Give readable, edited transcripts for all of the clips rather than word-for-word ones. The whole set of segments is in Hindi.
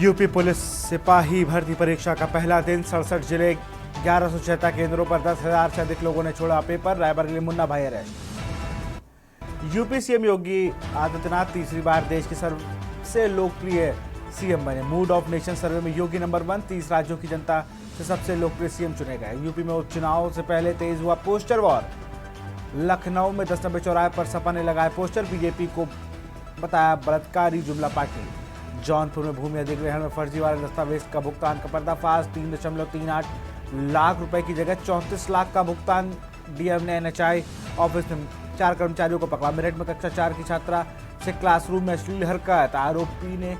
यूपी पुलिस सिपाही भर्ती परीक्षा का पहला दिन 67 जिले 1176 केंद्रों पर 10,000 से अधिक लोगों ने छोड़ा पेपर। रायबरेली मुन्ना भाई arrest. UP CM Yogi Adityanath तीसरी बार देश के सबसे लोकप्रिय सीएम बने। मूड ऑफ नेशन सर्वे में योगी नंबर 1, 30 राज्यों की जनता से सबसे लोकप्रिय सीएम चुने गए। यूपी में उपचुनाव से पहले तेज हुआ पोस्टर वॉर। लखनऊ में 10 नंबर चौराहे पर सपा ने लगाए पोस्टर, बीजेपी को बताया बलात्कारी जुमला पार्टी। जौनपुर में भूमि अधिग्रहण में फर्जीवाड़े दस्तावेज का भुगतान का पर्दाफाश। 3.38 लाख रुपए की जगह 34 लाख का भुगतान। डीएम ने एनएचआई ऑफिस में 4 कर्मचारियों को पकड़ा। मेरठ में कक्षा 4 की छात्रा से क्लासरूम में अश्लील हरकत। आरोपी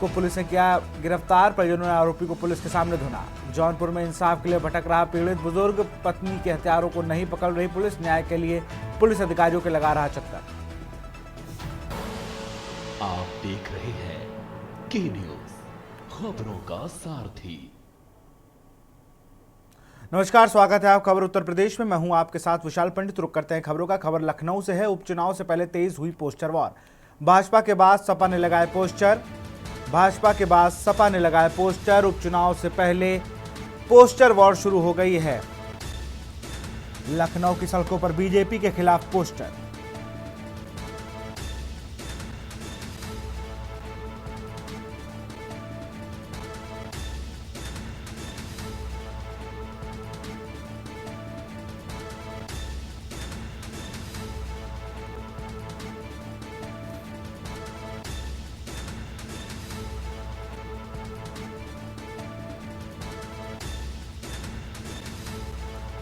को पुलिस ने किया गिरफ्तार। परिजनों ने आरोपी को पुलिस के सामने धुना। जौनपुर में इंसाफ के लिए भटक रहा पीड़ित बुजुर्ग। पत्नी के हत्यारों को नहीं पकड़ रही पुलिस। न्याय के लिए पुलिस अधिकारियों के लगा रहा चक्कर। आप देख रहे हैं के न्यूज, खबरों का सारथी। नमस्कार, स्वागत है आप खबर उत्तर प्रदेश में। मैं हूं आपके साथ विशाल पंडित। रुक करते हैं खबरों का। खबर लखनऊ से है। उपचुनाव से पहले तेज हुई पोस्टर वॉर। भाजपा के बाद सपा ने लगाए पोस्टर। उपचुनाव से पहले पोस्टर वॉर शुरू हो गई है। लखनऊ की सड़कों पर बीजेपी के खिलाफ पोस्टर।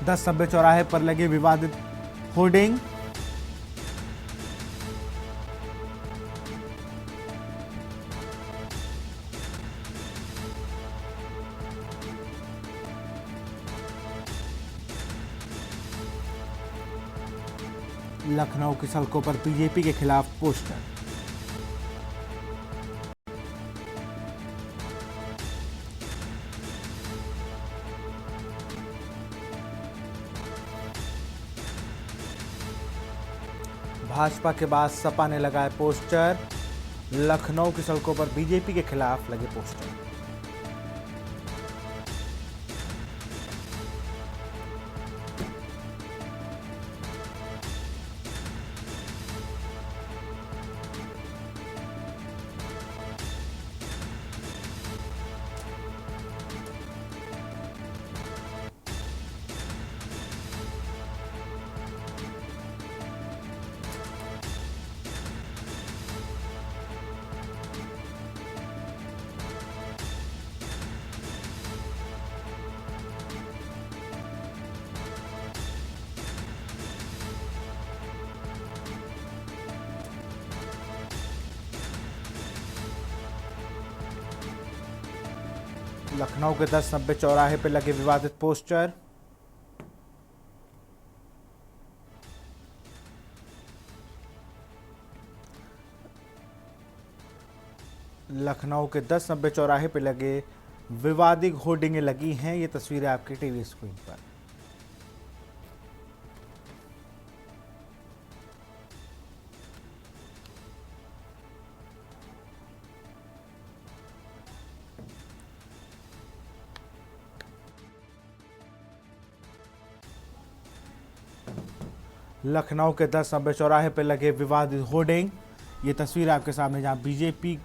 दस नंबर चौराहे पर लगे विवादित होर्डिंग। लखनऊ की सड़कों पर बीजेपी के खिलाफ पोस्टर। भाजपा के बाद सपा ने लगाए पोस्टर। लखनऊ की सड़कों पर बीजेपी के खिलाफ लगे पोस्टर। लखनऊ के 10 नंबर चौराहे पर लगे विवादित पोस्टर। लखनऊ के 10 नंबर चौराहे पर लगे विवादित होर्डिंगें लगी हैं। ये तस्वीरें आपकी टीवी स्क्रीन पर। लखनऊ के 10 नंबर चौराहे पर लगे विवादित होर्डिंग। ये तस्वीर आपके सामने, जहां बीजेपी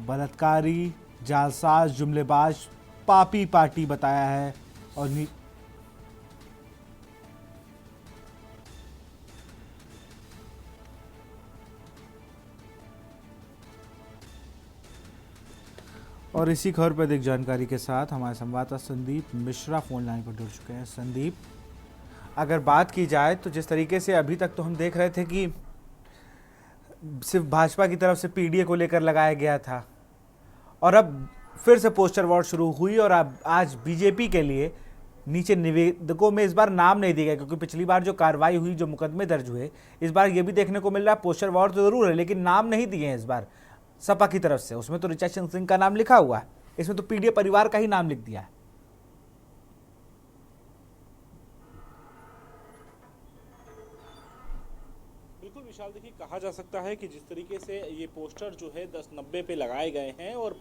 बलात्कारी, जालसाज, जुमलेबाज, पापी पार्टी बताया है। और इसी खबर पर अधिक जानकारी के साथ हमारे संवाददाता संदीप मिश्रा फोन लाइन पर जुड़ चुके हैं। संदीप, अगर बात की जाए तो जिस तरीके से अभी तक तो हम देख रहे थे कि सिर्फ भाजपा की तरफ से पीडीए को लेकर लगाया गया था, और अब फिर से पोस्टर वॉर शुरू हुई, और अब आज बीजेपी के लिए नीचे निवेदकों में इस बार नाम नहीं दिया गया, क्योंकि पिछली बार जो कार्रवाई हुई, जो मुकदमे दर्ज हुए, इस बार ये भी देखने को मिल रहा है पोस्टर वॉर तो जरूर है, लेकिन नाम नहीं दिए हैं इस बार सपा की तरफ से। उसमें तो ऋचा सिंह का नाम लिखा हुआ है, इसमें तो पीडीए परिवार का ही नाम लिख दिया है। बिल्कुल विशाल, देखिए कहा जा सकता है कि जिस तरीके से ये पोस्टर जो है 10-90 पे लगाए गए हैं और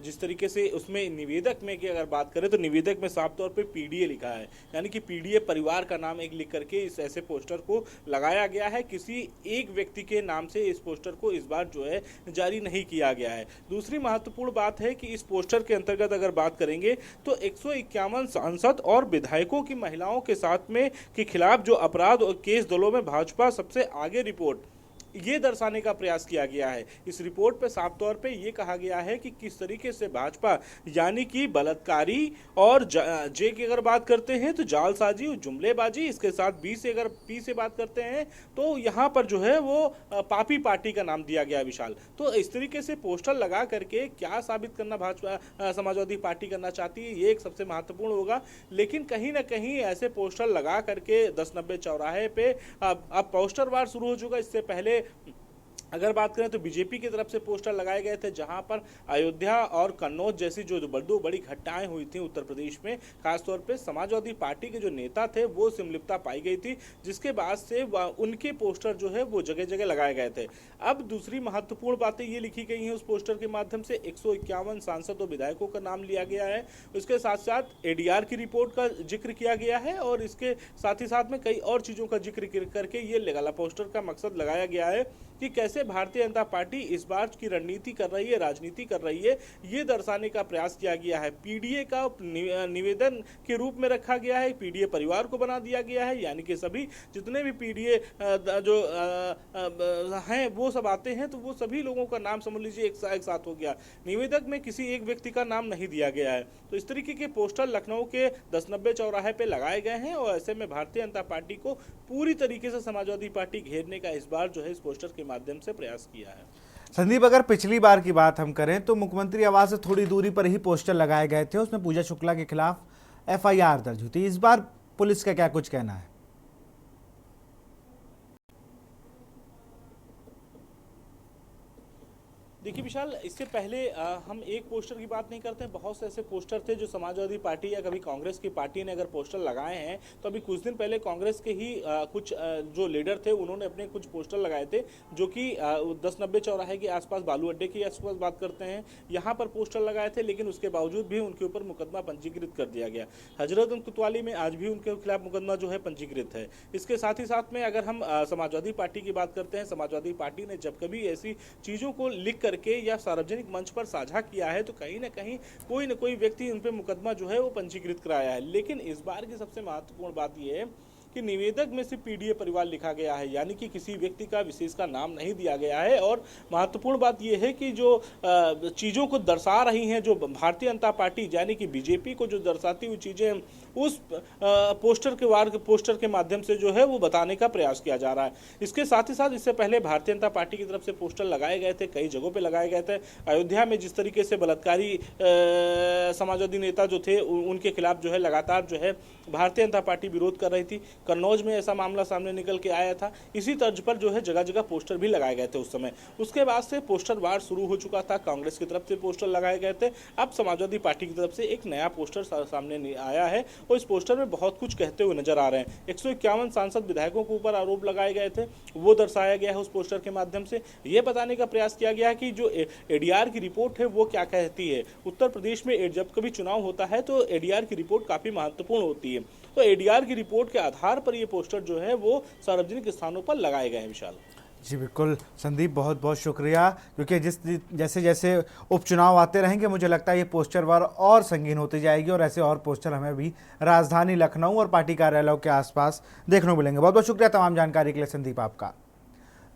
जिस तरीके से उसमें निवेदक में की अगर बात करें तो निवेदक में साफ तौर पे पीडीए लिखा है, यानी कि पीडीए परिवार का नाम एक लिख करके इस ऐसे पोस्टर को लगाया गया है। किसी एक व्यक्ति के नाम से इस पोस्टर को इस बार जो है जारी नहीं किया गया है। दूसरी महत्वपूर्ण बात है कि इस पोस्टर के अंतर्गत अगर बात करेंगे तो 151 सांसद और विधायकों की महिलाओं के साथ में के खिलाफ जो अपराध और केस दलों में भाजपा सबसे आगे रिपोर्ट ये दर्शाने का प्रयास किया गया है। इस रिपोर्ट पे साफ तौर पे ये कहा गया है कि किस तरीके से भाजपा यानी कि बलात्कारी और जे की अगर बात करते हैं तो जालसाजी और जुमलेबाजी, इसके साथ पी से बात करते हैं तो यहाँ पर जो है वो पापी पार्टी का नाम दिया गया विशाल। तो इस तरीके से पोस्टर लगा करके क्या साबित करना भाजपा समाजवादी पार्टी करना चाहती है, ये एक सबसे महत्वपूर्ण होगा। लेकिन कहीं ना कहीं ऐसे पोस्टर लगा करके 10-90 चौराहे पे अब पोस्टर वार शुरू हो चुका। इससे पहले अगर बात करें तो बीजेपी की तरफ से पोस्टर लगाए गए थे, जहां पर अयोध्या और कन्नौज जैसी जो दो बड़ी घटनाएं हुई थी उत्तर प्रदेश में, खासतौर पे समाजवादी पार्टी के जो नेता थे वो संलिप्तता पाई गई थी, जिसके बाद से उनके पोस्टर जो है वो जगह जगह लगाए गए थे। अब दूसरी महत्वपूर्ण बातें ये लिखी गई हैं उस पोस्टर के माध्यम से, 151 सांसद और विधायकों का नाम लिया गया है। उसके साथ साथ एडीआर की रिपोर्ट का जिक्र किया गया है और इसके साथ ही साथ में कई और चीजों का जिक्र करके ये लगाला पोस्टर का मकसद लगाया गया है कि कैसे भारतीय जनता पार्टी इस बार की रणनीति कर रही है, राजनीति कर रही है, ये दर्शाने का प्रयास किया गया है। पीडीए का निवेदन के रूप में रखा गया है, पीडीए परिवार को बना दिया गया है, यानी कि सभी जितने भी पीडीए जो हैं वो सब आते हैं तो वो सभी लोगों का नाम समझ लीजिए एक साथ हो गया। निवेदक में किसी एक व्यक्ति का नाम नहीं दिया गया है। तो इस तरीके के पोस्टर लखनऊ के 10-90 चौराहे पे लगाए गए हैं और ऐसे में भारतीय जनता पार्टी को पूरी तरीके से समाजवादी पार्टी घेरने का इस बार जो है इस पोस्टर के माध्यम से प्रयास किया है। संदीप, अगर पिछली बार की बात हम करें तो मुख्यमंत्री आवास से थोड़ी दूरी पर ही पोस्टर लगाए गए थे, उसमें पूजा शुक्ला के खिलाफ एफआईआर दर्ज हुई थी। इस बार पुलिस का क्या कुछ कहना है? देखिए विशाल, इससे पहले हम एक पोस्टर की बात नहीं करते हैं, बहुत से ऐसे पोस्टर थे जो समाजवादी पार्टी या कभी कांग्रेस की पार्टी ने अगर पोस्टर लगाए हैं तो अभी कुछ दिन पहले कांग्रेस के ही कुछ जो लीडर थे उन्होंने अपने कुछ पोस्टर लगाए थे जो कि 10-90 चौराहे के आसपास, बालू अड्डे के आसपास बात करते हैं, यहाँ पर पोस्टर लगाए थे, लेकिन उसके बावजूद भी उनके ऊपर मुकदमा पंजीकृत कर दिया गया। हजरत कोतवाली में आज भी उनके खिलाफ मुकदमा जो है पंजीकृत है। इसके साथ ही साथ में अगर हम समाजवादी पार्टी की बात करते हैं, समाजवादी पार्टी ने जब कभी ऐसी चीज़ों को लिख करके या सार्वजनिक मंच पर साझा किया है तो कहीं ना कहीं कोई न कोई व्यक्ति उन पे मुकदमा जो है वो पंजीकृत कराया है। लेकिन इस बार की सबसे महत्वपूर्ण बात यह है कि निवेदक में से पीडीए परिवार लिखा गया है, यानी कि किसी व्यक्ति का विशेष का नाम नहीं दिया गया है। और महत्वपूर्ण बात यह है कि जो चीज़ों को दर्शा रही हैं जो भारतीय जनता पार्टी यानी कि बीजेपी को जो दर्शाती हुई चीज़ें उस पोस्टर के माध्यम से जो है वो बताने का प्रयास किया जा रहा है। इसके साथ ही साथ इससे पहले भारतीय जनता पार्टी की तरफ से पोस्टर लगाए गए थे, कई जगहों पर लगाए गए थे। अयोध्या में जिस तरीके से बलात्कारी समाजवादी नेता जो थे उनके खिलाफ जो है लगातार जो है भारतीय जनता पार्टी विरोध कर रही थी। कन्नौज में ऐसा मामला सामने निकल के आया था। इसी तर्ज पर जो है जगह जगह पोस्टर भी लगाए गए थे उस समय। उसके बाद से पोस्टर वार शुरू हो चुका था, कांग्रेस की तरफ से पोस्टर लगाए गए थे। अब समाजवादी पार्टी की तरफ से एक नया पोस्टर सामने आया है और इस पोस्टर में बहुत कुछ कहते हुए नजर आ रहे हैं। 151 सांसद विधायकों के ऊपर आरोप लगाए गए थे, वो दर्शाया गया है उस पोस्टर के माध्यम से। ये बताने का प्रयास किया गया है कि जो एडीआर की रिपोर्ट है वो क्या कहती है। उत्तर प्रदेश में जब कभी चुनाव होता है तो एडीआर की रिपोर्ट काफी महत्वपूर्ण होती है। तो एडीआर की रिपोर्ट के आधार पर ये पोस्टर जो है वो सार्वजनिक स्थानों पर लगाए गए हैं विशाल। जी बिल्कुल संदीप, बहुत बहुत शुक्रिया, क्योंकि जैसे जैसे उपचुनाव आते रहेंगे मुझे लगता है ये पोस्टर वार और संगीन होती जाएगी और ऐसे और पोस्टर हमें भी राजधानी लखनऊ और पार्टी कार्यालयों के आसपास देखने को मिलेंगे। बहुत बहुत शुक्रिया तमाम जानकारी के लिए संदीप आपका।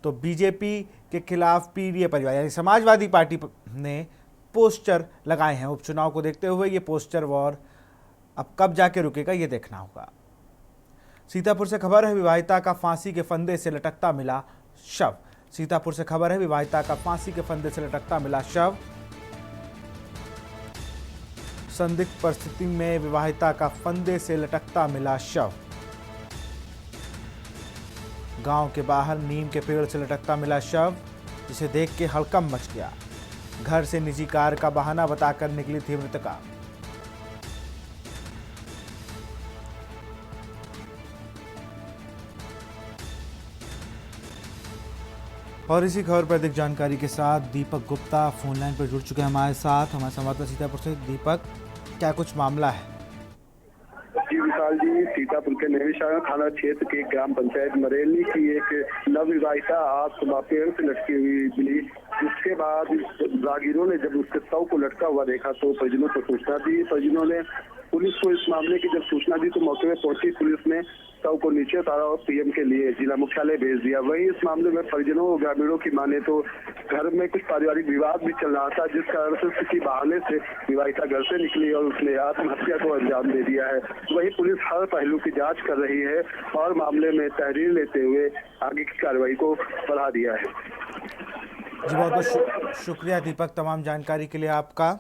तो बीजेपी के खिलाफ पीडीए परिवार यानी समाजवादी पार्टी ने पोस्टर लगाए हैं। उपचुनाव को देखते हुए ये पोस्टर वॉर अब कब जाके रुकेगा ये देखना होगा। सीतापुर से खबर है, विवाहिता का फांसी के फंदे से लटकता मिला शव। सीतापुर से खबर है, विवाहिता का फांसी के फंदे से लटकता मिला शव। संदिग्ध परिस्थिति में विवाहिता का फंदे से लटकता मिला शव। गांव के बाहर नीम के पेड़ से लटकता मिला शव, जिसे देख के हड़कंप मच गया। घर से निजी कार का बहाना बताकर निकली थी मृतका। और इसी खबर पर अधिक जानकारी के साथ दीपक गुप्ता फोन लाइन पर जुड़ चुके हैं हमारे साथ। हमारे संवाददाता सीतापुर से। दीपक, क्या कुछ मामला है? जी विशाल जी, सीतापुर के नेमिशाला थाना क्षेत्र के ग्राम पंचायत मरेली की एक नवविवाहिता आज सुबह पेड़ से लटकी हुई मिली। जिसके बाद राहगीरों ने जब उसके शव को लटका हुआ देखा तो परिजनों को सूचना दी। परिजनों ने पुलिस को इस मामले की जब सूचना दी तो मौके पर पहुंची पुलिस ने शव को नीचे उतारा और पीएम के लिए जिला मुख्यालय भेज दिया। वहीं इस मामले में परिजनों और ग्रामीणों की माने तो घर में कुछ पारिवारिक विवाद भी चल रहा था, जिस कारण से किसी बहाने से विवाहिता घर से निकली और उसने आत्महत्या को अंजाम दे दिया है। वहीं पुलिस हर पहलू की जांच कर रही है और मामले में तहरीर लेते हुए आगे की कार्रवाई को बढ़ा दिया है। जी, बहुत बहुत शुक्रिया दीपक तमाम जानकारी के लिए आपका।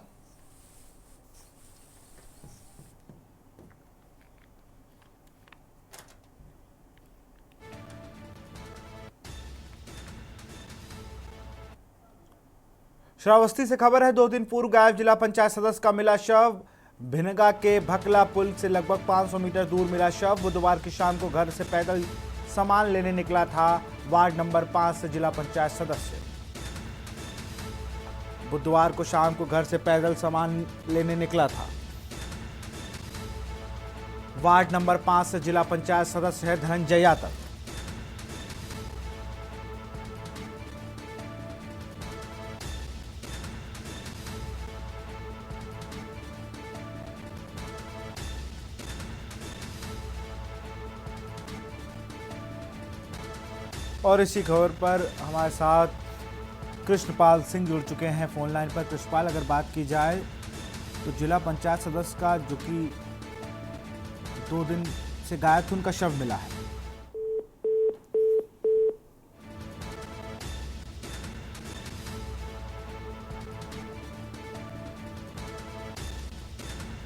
श्रावस्ती से खबर है, 2 दिन पूर्व गायब जिला पंचायत सदस्य का मिला शव। भिनगा के भकला पुल से लगभग 500 मीटर दूर मिला शव। बुधवार की शाम को घर से पैदल सामान लेने निकला था वार्ड नंबर 5 से जिला पंचायत सदस्य। बुधवार को शाम को घर से पैदल सामान लेने निकला था। वार्ड नंबर 5 से जिला पंचायत सदस्य है धनंजय यादव। और इसी खबर पर हमारे साथ कृष्णपाल सिंह जुड़ चुके हैं फोन लाइन पर। कृष्णपाल, अगर बात की जाए तो जिला पंचायत सदस्य का जो कि 2 दिन से गायब थे उनका शव मिला है।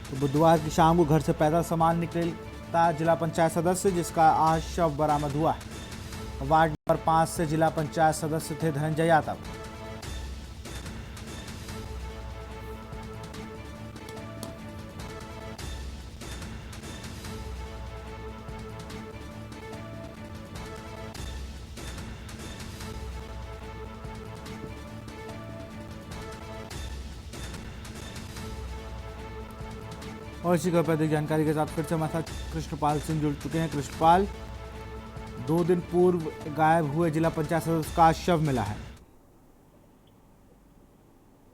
तो बुधवार की शाम को घर से पैदल सामान निकलता जिला पंचायत सदस्य, जिसका आज शव बरामद हुआ है। वार्ड नंबर 5 से जिला पंचायत सदस्य थे धनंजय यादव। और इसी खबर पर अधिक जानकारी के साथ फिर से हमारे साथ कृष्णपाल सिंह जुड़ चुके हैं। कृष्णपाल, 2 दिन पूर्व गायब हुए जिला पंचायत सदस्य का शव मिला है।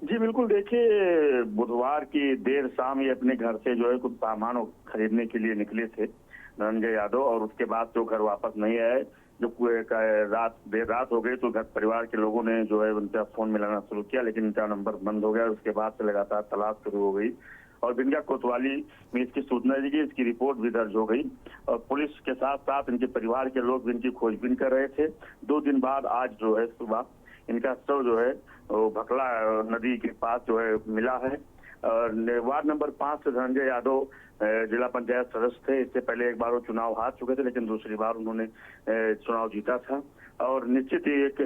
जी बिल्कुल, देखिए बुधवार की देर शाम ये अपने घर से जो है कुछ सामान खरीदने के लिए निकले थे धनंजय यादव, और उसके बाद जो घर वापस नहीं आए। जब देर रात हो गई तो घर परिवार के लोगों ने जो है उनका फोन मिलाना शुरू किया, लेकिन उनका नंबर बंद हो गया। उसके बाद से लगातार तलाश शुरू हो गई और भिनगा कोतवाली में इसकी सूचना दी गई। इसकी रिपोर्ट भी दर्ज हो गई और पुलिस के साथ साथ इनके परिवार के लोग भी इनकी खोजबीन कर रहे थे। 2 दिन बाद आज जो है सुबह इनका शव जो है वो भकला नदी के पास जो है मिला है। वार्ड नंबर 5 से धनंजय यादव जिला पंचायत सदस्य थे। इससे पहले एक बार वो चुनाव हार चुके थे, लेकिन दूसरी बार उन्होंने चुनाव जीता था और निश्चित ही एक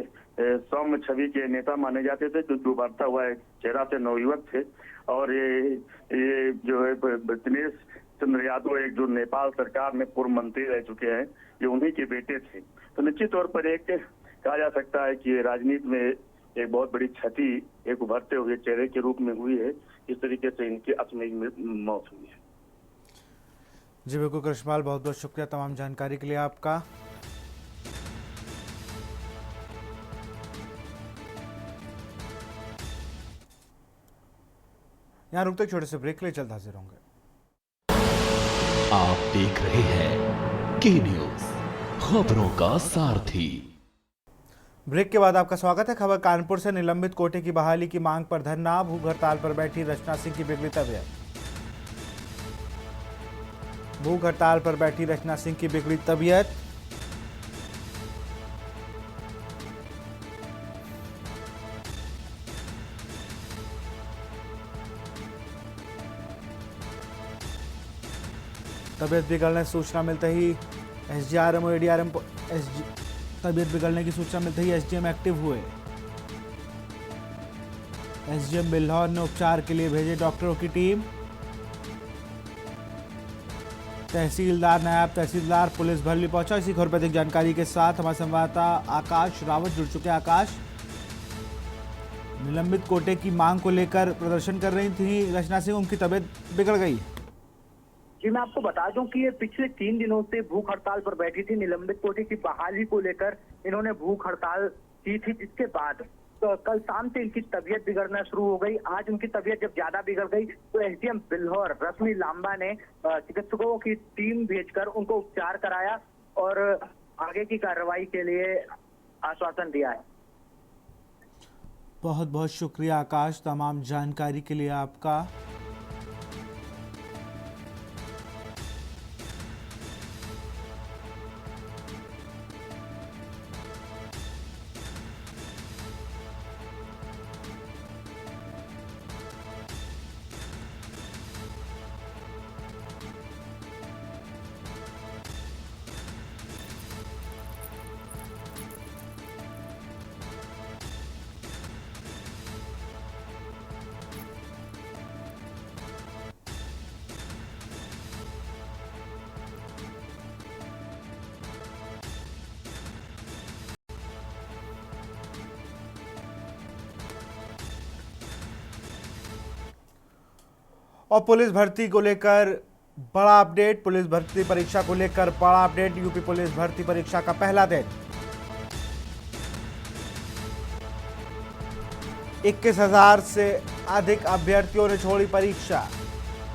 सौम्य छवि के नेता माने जाते थे, क्योंकि उभरता हुआ एक चेहरा से नवयुवक थे। और ये जो है दिनेश चंद्र यादव, एक जो नेपाल सरकार में पूर्व मंत्री रह चुके हैं, ये उन्हीं के बेटे थे। तो निश्चित तौर पर एक कहा जा सकता है कि राजनीति में एक बहुत बड़ी क्षति एक उभरते हुए चेहरे के रूप में हुई है। इस तरीके से इनकी अकस्मात मौत हुई है। जी बिल्कुल कृष्णपाल, बहुत बहुत शुक्रिया तमाम जानकारी के लिए आपका। यहाँ रुकते छोटे से ब्रेक के लिए जल्द हाजिर होंगे। आप देख रहे हैं के न्यूज, खबरों का सारथी। ब्रेक के बाद आपका स्वागत है। खबर कानपुर से, निलंबित कोटे की बहाली की मांग पर धरना। भूख हड़ताल पर बैठी रचना सिंह की बिगड़ी तबीयत। भूख हड़ताल पर बैठी रचना सिंह की बिगड़ी तबीयत। तबीयत बिगड़ने की सूचना मिलते ही एसडीआरएम और एडीआरएम तबीयत बिगड़ने की सूचना मिलते ही एसडीएम एक्टिव हुए। एसडीएम बिल्हौर ने उपचार के लिए भेजे डॉक्टरों की टीम। तहसीलदार, नायब तहसीलदार, पुलिस भरली पहुंचा। इसी खबर पर अधिक जानकारी के साथ हमारे संवाददाता आकाश रावत जुड़ चुके हैं। आकाश, निलंबित कोटे की मांग को लेकर प्रदर्शन कर रही थी रचना सिंह, उनकी तबीयत बिगड़ गई। जी, मैं आपको बता दूं कि ये पिछले 3 दिनों से भूख हड़ताल पर बैठी थी। निलंबित कोटे की बहाली को लेकर इन्होंने भूख हड़ताल की थी, जिसके बाद तो कल शाम से इनकी तबीयत बिगड़ना शुरू हो गई। आज उनकी तबीयत जब ज्यादा बिगड़ गई तो एसडीएम बिल्हौर रश्मि लांबा ने चिकित्सकों की टीम भेजकर उनको उपचार कराया और आगे की कार्रवाई के लिए आश्वासन दिया है। बहुत बहुत शुक्रिया आकाश, तमाम जानकारी के लिए आपका। और पुलिस भर्ती को लेकर बड़ा अपडेट, पुलिस भर्ती परीक्षा को लेकर बड़ा अपडेट। यूपी पुलिस भर्ती परीक्षा का पहला दिन 21,000 से अधिक अभ्यर्थियों ने छोड़ी परीक्षा।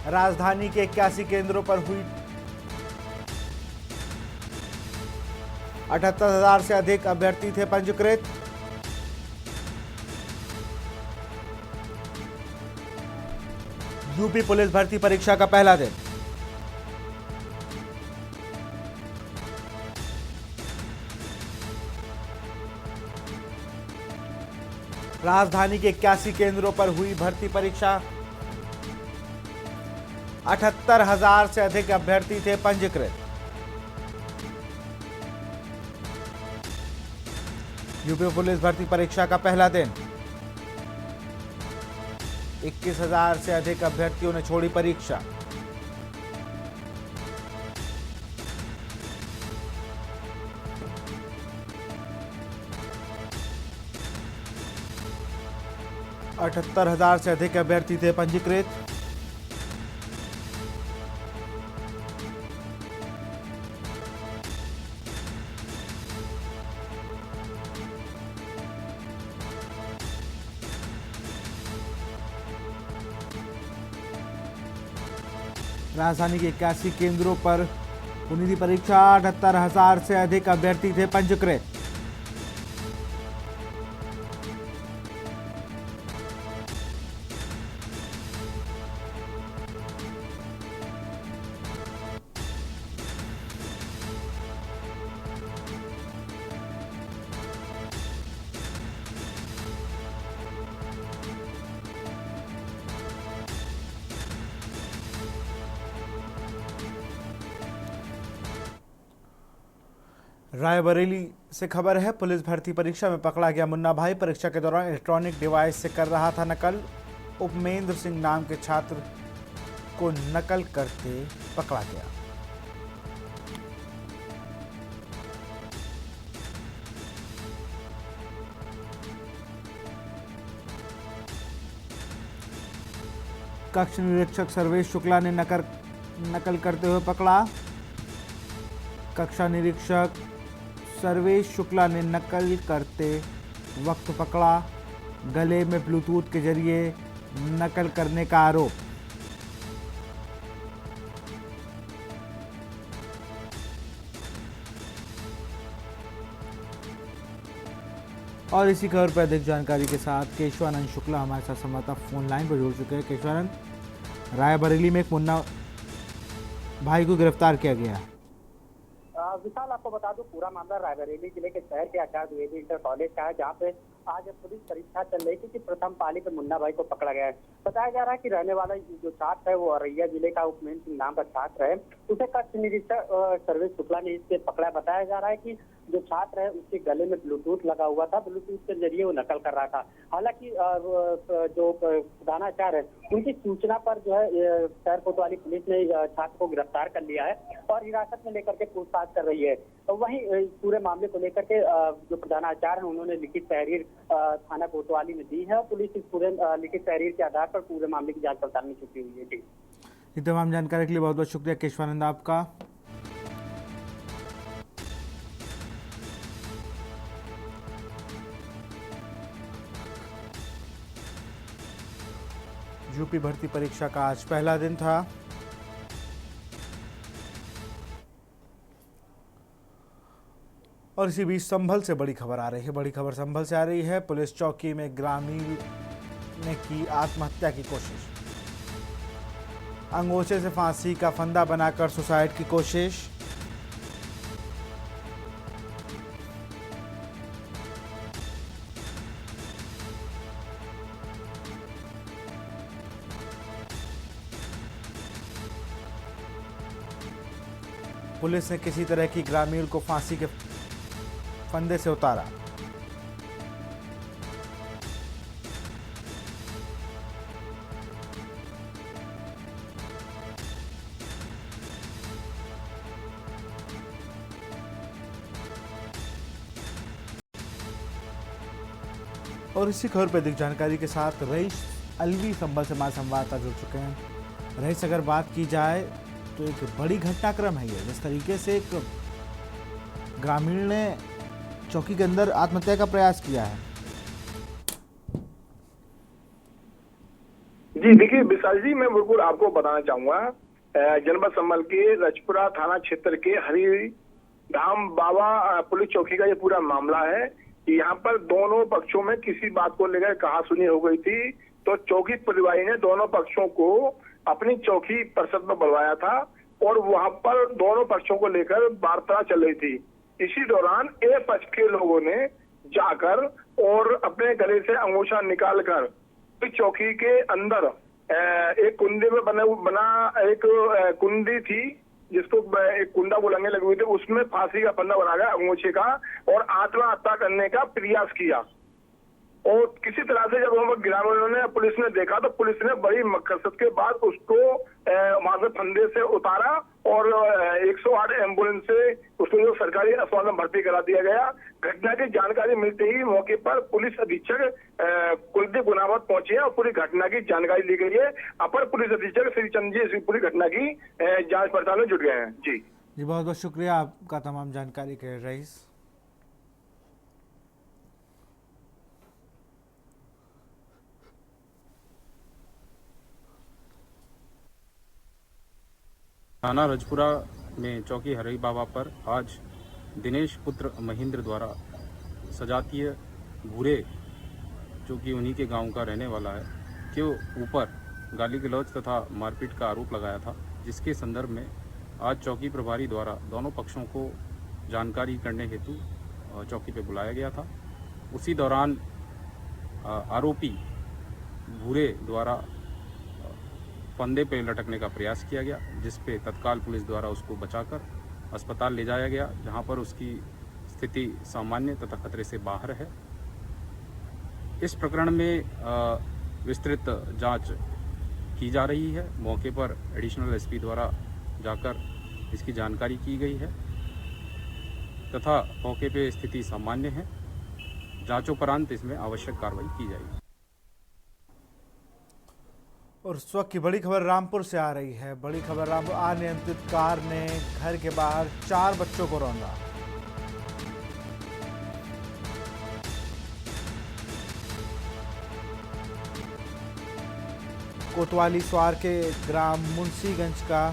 राजधानी के 81 केंद्रों पर हुई 78,000 से अधिक अभ्यर्थी थे पंजीकृत। यूपी पुलिस भर्ती परीक्षा का पहला दिन राजधानी के 81 केंद्रों पर हुई भर्ती परीक्षा। 78,000 से अधिक अभ्यर्थी थे पंजीकृत। यूपी पुलिस भर्ती परीक्षा का पहला दिन 21,000 से अधिक अभ्यर्थियों ने छोड़ी परीक्षा। अठहत्तर हजार से अधिक अभ्यर्थी थे पंजीकृत। राजधानी के 81 केंद्रों पर हुई थी परीक्षा। 78,000 से अधिक अभ्यर्थी थे पंजीकृत। रायबरेली से खबर है, पुलिस भर्ती परीक्षा में पकड़ा गया मुन्ना भाई। परीक्षा के दौरान इलेक्ट्रॉनिक डिवाइस से कर रहा था नकल। उपमेंद्र सिंह नाम के छात्र को नकल करते पकड़ा गया। कक्ष निरीक्षक सर्वेश शुक्ला ने नकल करते हुए पकड़ा। कक्षा निरीक्षक सर्वेश शुक्ला ने नकल करते वक्त पकड़ा। गले में ब्लूटूथ के जरिए नकल करने का आरोप। और इसी खबर पर अधिक जानकारी के साथ केशवानंद शुक्ला हमारे साथ संवाददाता फोन लाइन पर जुड़ चुके हैं। केशवानंद, रायबरेली में एक मुन्ना भाई को गिरफ्तार किया गया। विशाल, आपको बता दूं पूरा मामला रायबरेली जिले के शहर के आचार्य द्विवेदी इंटर कॉलेज का है, जहाँ पे आज पुलिस परीक्षा चल रही थी कि प्रथम पाली पर मुन्ना भाई को पकड़ा गया है। बताया जा रहा है कि रहने वाला जो छात्र है वो औरैया जिले का उपमेन सिंह नाम का छात्र है। उसे कक्ष निरीक्षक सर्वेश शुक्ला ने इससे पकड़ा। बताया जा रहा है कि जो छात्र है उसके गले में ब्लूटूथ लगा हुआ था, ब्लूटूथ के जरिए वो नकल कर रहा था। हालांकि जो प्रधानाचार्य है उनकी सूचना पर जो है शहर कोतवाली पुलिस ने छात्र को गिरफ्तार कर लिया है और हिरासत में लेकर के पूछताछ कर रही है। तो वहीं पूरे मामले को लेकर के जो प्रधानाचार्य है उन्होंने लिखित तहरीर थाना कोतवाली में दी है और पुलिस इस पूरे लिखित तहरीर के आधार पर पूरे मामले की जांच पड़ताल में जुटी हुई है। जी, ये तमाम जानकारी के लिए बहुत बहुत शुक्रिया केशवानंद आपका। यूपी भर्ती परीक्षा का आज पहला दिन था। और इसी बीच संभल से बड़ी खबर आ रही है। बड़ी खबर संभल से आ रही है। पुलिस चौकी में ग्रामीण ने की आत्महत्या की कोशिश। अंगोछे से फांसी का फंदा बनाकर सुसाइड की कोशिश। पुलिस ने किसी तरह की ग्रामीण को फांसी के फंदे से उतारा। और इसी खबर पर अधिक जानकारी के साथ रईस अलवी संभल से हमारे संवाददाता जुड़ चुके हैं। रईस, अगर बात की जाए तो एक बड़ी घटनाक्रम है ये, जिस तरीके से एक ग्रामीण ने चौकी के अंदर आत्महत्या का प्रयास किया है। जी देखिए विशाल जी, मैं बिल्कुल आपको बताना चाहूंगा जनपद संभल के रजपुरा थाना क्षेत्र के हरि धाम बाबा पुलिस चौकी का ये पूरा मामला है। यहाँ पर दोनों पक्षों में किसी बात को लेकर कहासुनी हो गई थी, तो चौकी प्रभारी ने दोनों पक्षों को अपनी चौकी परिषद में बुलवाया था और वहां पर दोनों पक्षों को लेकर वार्ता चल रही थी। इसी दौरान ए पक्ष के लोगों ने जाकर और अपने गले से अंगूठा निकालकर चौकी के अंदर एक कुंडे में बना एक कुंडी थी, जिसको एक कुंडा बोलने लगे हुए थे, उसमें फांसी का फंदा बनाकर अंगूठे का और आत्महत्या करने का प्रयास किया। और किसी तरह से जब वहां पर ग्रामीणों ने पुलिस ने देखा तो पुलिस ने बड़ी मकसद के बाद उसको वहां से फंदे से उतारा और 108 एम्बुलेंस से उसको जो सरकारी अस्पताल में भर्ती करा दिया गया। घटना की जानकारी मिलते ही मौके पर पुलिस अधीक्षक कुलदीप गुनावत पहुंचे और पूरी घटना की जानकारी ली गई है। अपर पुलिस अधीक्षक श्री चंद्र जी पूरी घटना की जांच पड़ताल में जुट गए हैं। जी बहुत बहुत शुक्रिया आपका तमाम जानकारी के लिए रईस। थाना रजपुरा में चौकी हरई बाबा पर आज दिनेश पुत्र महेंद्र द्वारा सजातीय भूरे, जो कि उन्हीं के गांव का रहने वाला है, के ऊपर गाली गलौज तथा मारपीट का आरोप लगाया था, जिसके संदर्भ में आज चौकी प्रभारी द्वारा दोनों पक्षों को जानकारी करने हेतु चौकी पे बुलाया गया था। उसी दौरान आरोपी भूरे द्वारा फंदे पे लटकने का प्रयास किया गया, जिस पे तत्काल पुलिस द्वारा उसको बचाकर अस्पताल ले जाया गया, जहां पर उसकी स्थिति सामान्य तथा खतरे से बाहर है। इस प्रकरण में विस्तृत जांच की जा रही है। मौके पर एडिशनल एसपी द्वारा जाकर इसकी जानकारी की गई है तथा मौके पे स्थिति सामान्य है। जांचोपरांत इसमें आवश्यक कार्रवाई की जाएगी। और उस वक्त की बड़ी खबर रामपुर से आ रही है। बड़ी खबर रामपुर, अनियंत्रित कार ने घर के बाहर 4 बच्चों को रौंदा। कोतवाली स्वार के ग्राम मुंशीगंज का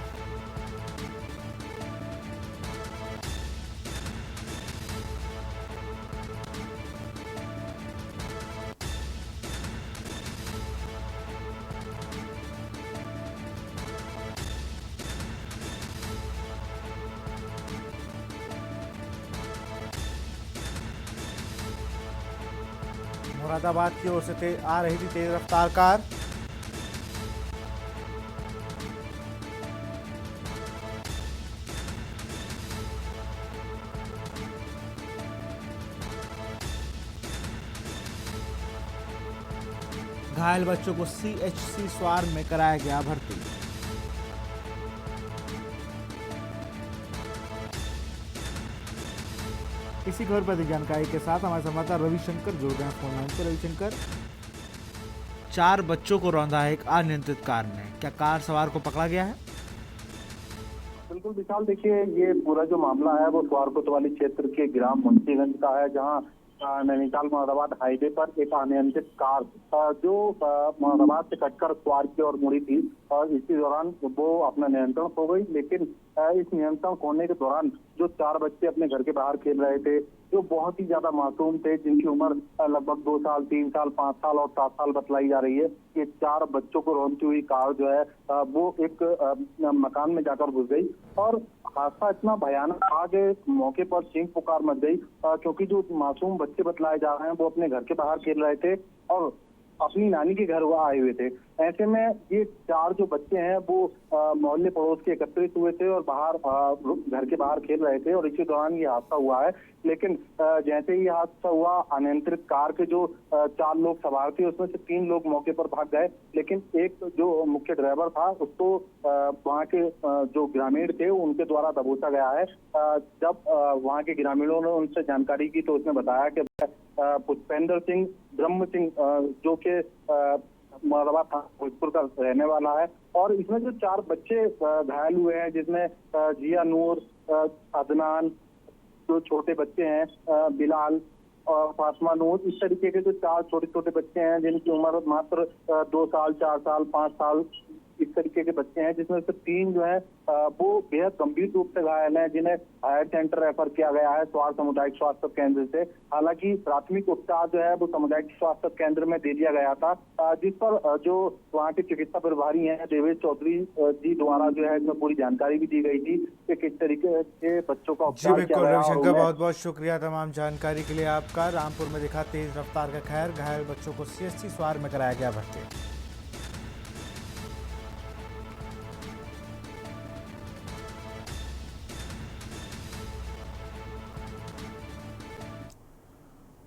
मुरादाबाद की ओर से आ रही थी तेज रफ्तार कार। घायल बच्चों को CHC स्वार में कराया गया भर्ती। इसी खबर पर अधिक जानकारी के साथ हमारे संवाददाता रविशंकर जुड़ गए हैं फोन लाइन पर। रविशंकर, 4 बच्चों को रौंदा एक अनियंत्रित कार ने, क्या कार सवार को पकड़ा गया है? बिल्कुल विशाल, देखिए ये पूरा जो मामला है वो स्वार कोतवाली क्षेत्र के ग्राम मुंशीगंज का है, जहां नैनीताल मुरादाबाद हाईवे पर एक अनियंत्रित कार जो मुरादाबाद से कटकर स्वार की ओर मुड़ी थी और इसी दौरान वो अपना नियंत्रण खो गई। लेकिन इस नियंत्रण खोने के दौरान जो 4 बच्चे अपने घर के बाहर खेल रहे थे, जो बहुत ही ज्यादा मासूम थे, जिनकी उम्र लगभग 2 साल, 3 साल, 5 साल और 7 साल बतलाई जा रही है, ये 4 बच्चों को रौंदती हुई कार जो है वो एक मकान में जाकर घुस गई। और हादसा इतना भयानक था कि मौके पर चीख पुकार मच गई, क्योंकि जो मासूम बच्चे बतलाए जा रहे हैं वो अपने घर के बाहर खेल रहे थे और अपनी नानी के घर वो आए हुए थे। ऐसे में ये 4 जो बच्चे हैं वो मोहल्ले पड़ोस के एकत्रित हुए थे और बाहर घर के बाहर खेल रहे थे और इसी दौरान ये हादसा हुआ है। लेकिन जैसे ही हादसा हुआ, अनियंत्रित कार के जो 4 लोग सवार थे उसमें से 3 लोग मौके पर भाग गए, लेकिन एक जो मुख्य ड्राइवर था उसको वहाँ के जो ग्रामीण थे उनके द्वारा दबोचा गया है। जब वहाँ के ग्रामीणों ने उनसे जानकारी की तो उसने बताया कि पुष्पेंद्र सिंह ब्रह्म सिंह जो के मुरादाबाद भोजपुर का रहने वाला है, और इसमें जो 4 बच्चे घायल हुए हैं, जिसमें जिया नूर, अदनान, जो छोटे बच्चे हैं, बिलाल और फातिमा नूर, इस तरीके के जो 4 छोटे छोटे बच्चे हैं जिनकी उम्र मात्र 2 साल, 4 साल, 5 साल, इस तरीके के बच्चे हैं, जिसमें से 3 जो है वो बेहद गंभीर रूप से घायल हैं, जिन्हें हायर सेंटर रेफर किया गया है स्वार सामुदायिक स्वास्थ्य केंद्र से। हालांकि प्राथमिक उपचार जो है वो सामुदायिक स्वास्थ्य केंद्र में दे दिया गया था, जिस पर जो वहाँ के चिकित्सा प्रभारी हैं देवेश चौधरी जी द्वारा जो है इसमें पूरी जानकारी भी दी गई थी कि किस तरीके से बच्चों का जी उपचार बिल्कुल किया गया। रविशंकर, बहुत बहुत शुक्रिया तमाम जानकारी के लिए आपका। रामपुर में दिखा तेज रफ्तार का खैर, घायल बच्चों को CHC स्वार में कराया गया भर्ती।